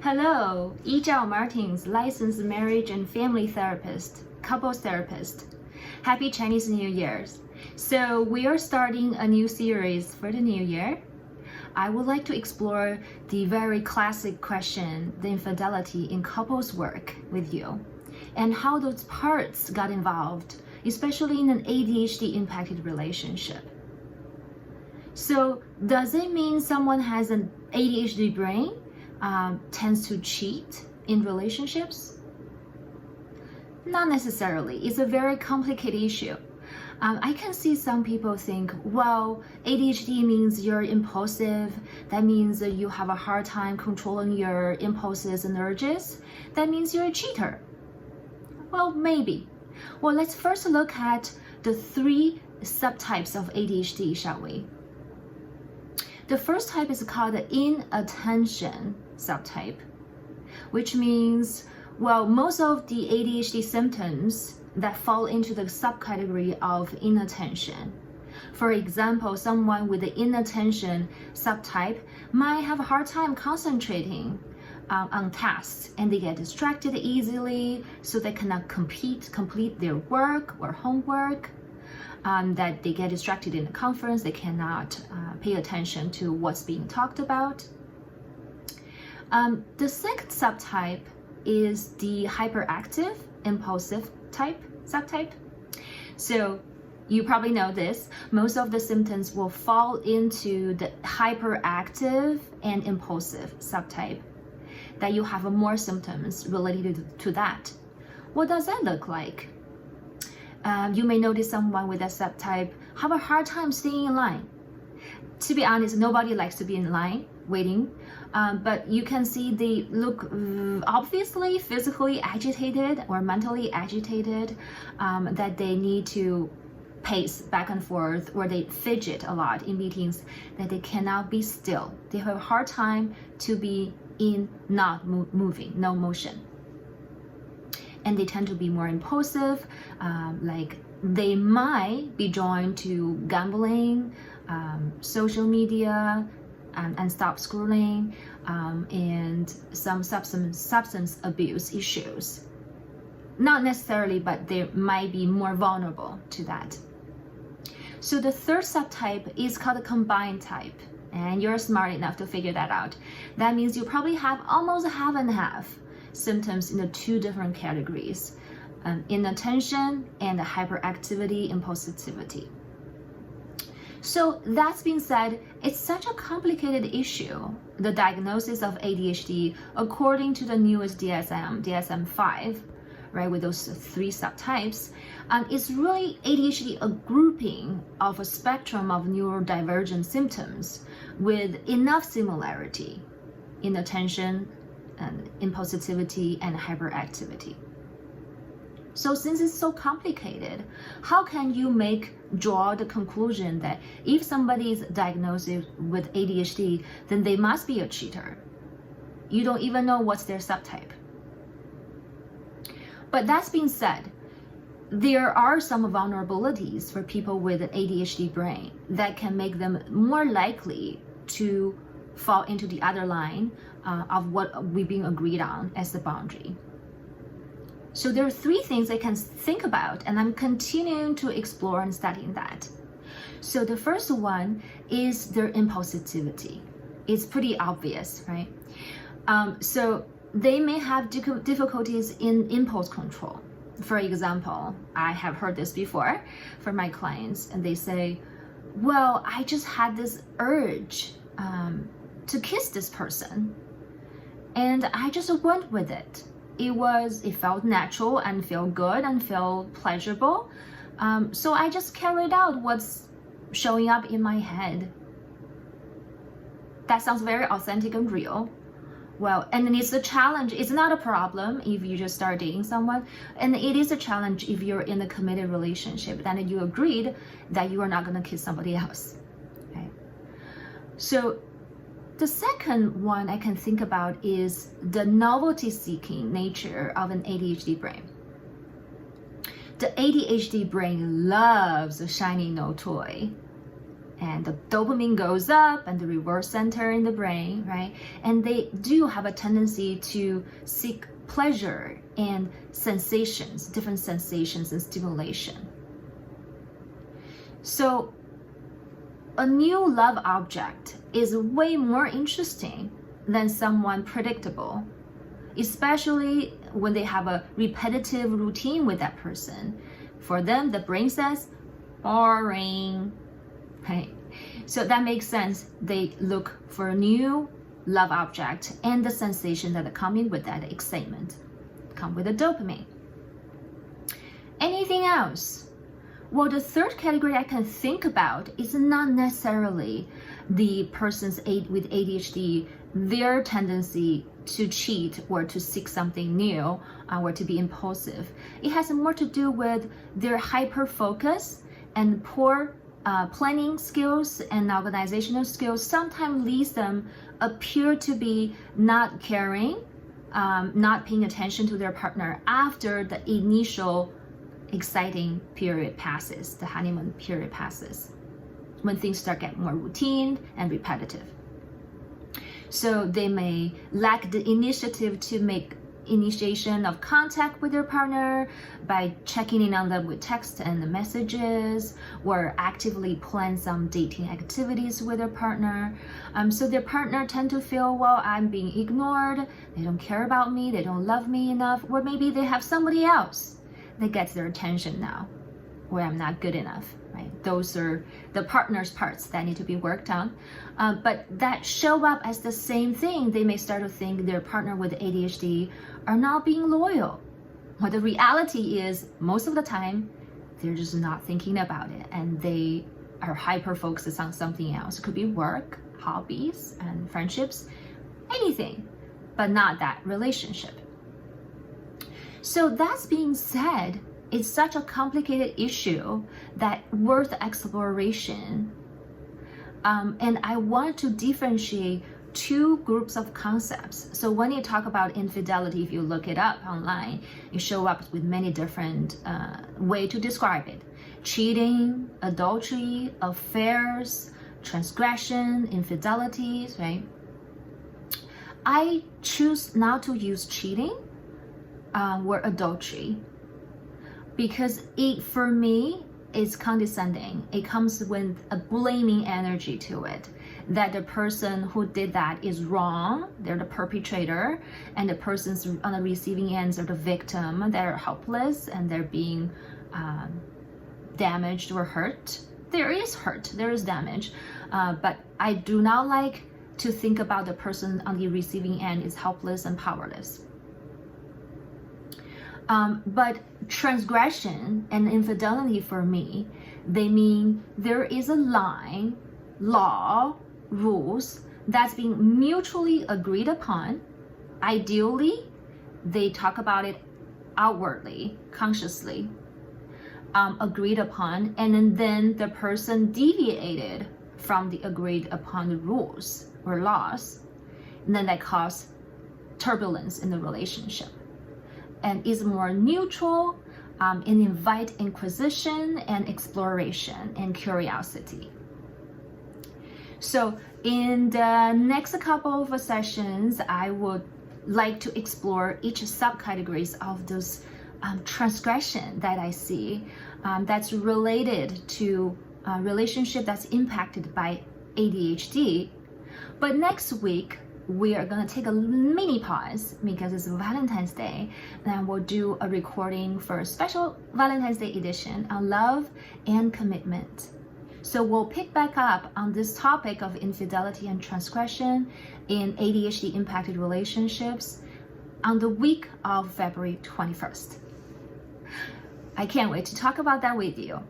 Hello, Yizhao Martins, licensed marriage and family therapist, couples therapist. Happy Chinese New Year. So we are starting a new series for the new year. I would like to explore the very classic question, the infidelity in couples work with you, and how those parts got involved, especially in an ADHD impacted relationship. So does it mean someone has an ADHD brain tends to cheat in relationships? Not necessarily. It's a very complicated issue. I can see some people think, well, ADHD means you're impulsive. That means that you have a hard time controlling your impulses and urges. That means you're a cheater. Well, maybe. Well, let's first look at the 3 subtypes of ADHD, shall we? The first type is called the inattention subtype, which means, well, most of the ADHD symptoms that fall into the subcategory of inattention. For example, someone with the inattention subtype might have a hard time concentrating on tasks, and they get distracted easily, so they cannot complete their work or homework. That they get distracted in the conference, they cannot pay attention to what's being talked about. The second subtype is the hyperactive, impulsive subtype. So you probably know this. Most of the symptoms will fall into the hyperactive and impulsive subtype, that you have more symptoms related to that. What does that look like? You may notice someone with that subtype have a hard time staying in line. To be honest, nobody likes to be in line waiting, but you can see they look obviously physically agitated or mentally agitated, that they need to pace back and forth, or they fidget a lot in meetings, that they cannot be still. They have a hard time to be in not moving, no motion. And they tend to be more impulsive, like they might be drawn to gambling, social media, and stop scrolling, and some substance abuse issues. Not necessarily, but they might be more vulnerable to that. So the third subtype is called the combined type, and you're smart enough to figure that out. That means you probably have almost half and half symptoms in the 2 different categories, inattention and hyperactivity, impulsivity. So that's being said, it's such a complicated issue, the diagnosis of ADHD, according to the newest DSM-5, right, with those 3 subtypes. It's really ADHD, a grouping of a spectrum of neurodivergent symptoms with enough similarity in attention, and impulsivity, and hyperactivity. So since it's so complicated, how can you draw the conclusion that if somebody is diagnosed with ADHD, then they must be a cheater? You don't even know what's their subtype. But that's being said, there are some vulnerabilities for people with an ADHD brain that can make them more likely to fall into the other line of what we've been agreed on as the boundary. So there are 3 things I can think about, and I'm continuing to explore and studying that. So the first one is their impulsivity. It's pretty obvious, right? So they may have difficulties in impulse control. For example, I have heard this before from my clients, and they say, well, I just had this urge to kiss this person, and I just went with it. It felt natural and felt good and felt pleasurable. So I just carried out what's showing up in my head. That sounds very authentic and real. Well, and it's a challenge. It's not a problem if you just start dating someone, and it is a challenge if you're in a committed relationship. Then you agreed that you are not going to kiss somebody else. Okay? So the second one I can think about is the novelty-seeking nature of an ADHD brain. The ADHD brain loves a shiny new toy, and the dopamine goes up and the reward center in the brain, right? And they do have a tendency to seek pleasure and sensations, different sensations and stimulation. So a new love object is way more interesting than someone predictable, especially when they have a repetitive routine with that person. For them, the brain says, boring, right? So that makes sense. They look for a new love object and the sensation that are coming with that excitement, come with the dopamine. Anything else? Well, the third category I can think about is not necessarily the person's with ADHD, their tendency to cheat or to seek something new or to be impulsive. It has more to do with their hyper focus and poor planning skills and organizational skills sometimes leads them appear to be not caring, not paying attention to their partner after the initial exciting period passes, the honeymoon period passes, when things start getting more routine and repetitive. So they may lack the initiative to make initiation of contact with their partner by checking in on them with text and messages, or actively plan some dating activities with their partner. So their partner tend to feel, well, I'm being ignored, they don't care about me, they don't love me enough, or maybe they have somebody else that gets their attention now, where I'm not good enough, right? Those are the partner's parts that need to be worked on. But that show up as the same thing. They may start to think their partner with ADHD are not being loyal. Well, the reality is most of the time, they're just not thinking about it and they are hyper focused on something else. It could be work, hobbies, and friendships, anything, but not that relationship. So that's being said, it's such a complicated issue that worth exploration. And I want to differentiate two groups of concepts. So when you talk about infidelity, if you look it up online, it shows up with many different ways to describe it. Cheating, adultery, affairs, transgression, infidelities, right? I choose not to use cheating or adultery because it, for me, is condescending. It comes with a blaming energy to it, that the person who did that is wrong, they're the perpetrator, and the persons on the receiving ends are the victim, they're helpless and they're being damaged or hurt. There is hurt, there is damage, but I do not like to think about the person on the receiving end is helpless and powerless. But transgression and infidelity for me, they mean there is a line, law, rules that's being mutually agreed upon. Ideally, they talk about it outwardly, consciously, agreed upon, and then the person deviated from the agreed upon rules or laws, and then that causes turbulence in the relationship. And is more neutral and invite inquisition and exploration and curiosity. So in the next couple of sessions, I would like to explore each subcategories of those transgression that I see that's related to a relationship that's impacted by ADHD. But next week, we are going to take a mini pause because it's Valentine's Day, and we'll do a recording for a special Valentine's Day edition on love and commitment. So we'll pick back up on this topic of infidelity and transgression in ADHD impacted relationships on the week of February 21st. I can't wait to talk about that with you.